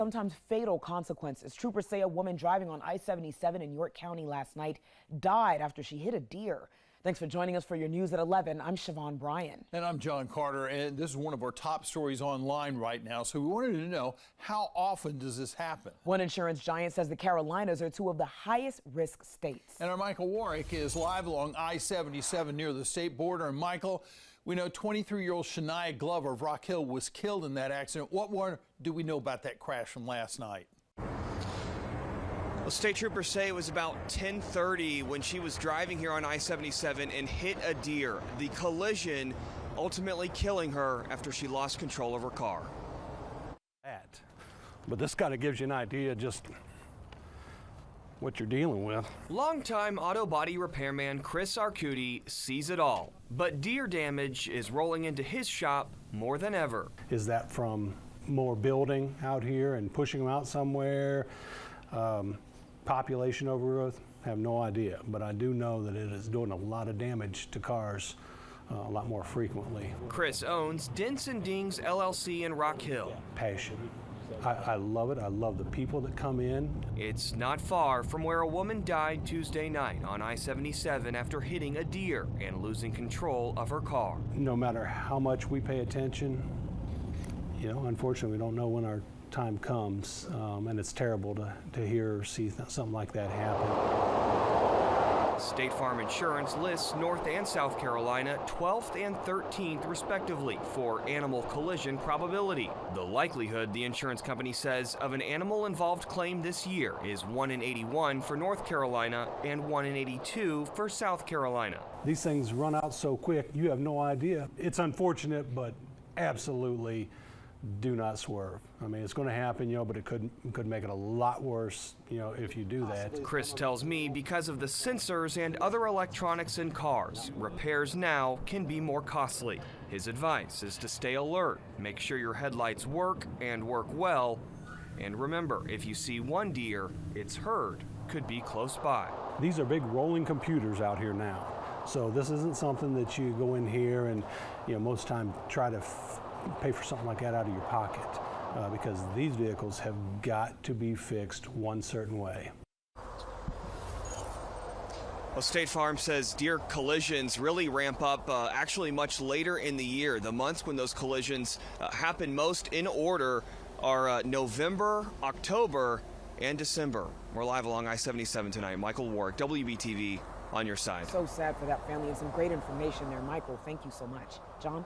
Sometimes fatal consequences. Troopers say a woman driving on I-77 in York County last night died after she hit a deer. Thanks for joining us for your news at 11. I'm Siobhan Bryan. And I'm John Carter, and this is one of our top stories online right now. So we wanted to know, how often does this happen? One insurance giant says the Carolinas are two of the highest risk states. And our Michael Warwick is live along I-77 near the state border. And Michael, we know 23-year-old Shania Glover of Rock Hill was killed in that accident. What more do we know about that crash from last night? Well, state troopers say it was about 10:30 when she was driving here on I-77 and hit a deer. The collision ultimately killing her after she lost control of her car. But this kind of gives you an idea just what you're dealing with. Longtime auto body repairman Chris Arcudi sees it all, but deer damage is rolling into his shop more than ever. Is that from more building out here and pushing them out somewhere? Population overgrowth? Have no idea, but I do know that it is doing a lot of damage to cars a lot more frequently. Chris owns Dents and Dings LLC in Rock Hill. Passion. I love it. I love the people that come in. It's not far from where a woman died Tuesday night on I-77 after hitting a deer and losing control of her car. No matter how much we pay attention, you know, unfortunately we don't know when our time comes, and it's terrible to hear or see something like that happen. State Farm Insurance lists North and South Carolina 12th and 13th respectively for animal collision probability. The likelihood, the insurance company says, of an animal-involved claim this year is 1 in 81 for North Carolina and 1 in 82 for South Carolina. These things run out so quick, you have no idea. It's unfortunate, but absolutely do not swerve. I mean, it's going to happen, you know, but it could make it a lot worse, you know, if you do that. Chris tells me because of the sensors and other electronics in cars, repairs now can be more costly. His advice is to stay alert, make sure your headlights work and work well, and remember, if you see one deer, its herd could be close by. These are big rolling computers out here now, so this isn't something that you go in here and, you know, most time try to pay for something like that out of your pocket, because these vehicles have got to be fixed one certain way. Well, State Farm says deer collisions really ramp up actually much later in the year. The months when those collisions happen most in order are November, October, and December. We're live along I-77 tonight. Michael Warwick, WBTV, on your side. So sad for that family, and some great information there, Michael. Thank you so much. John?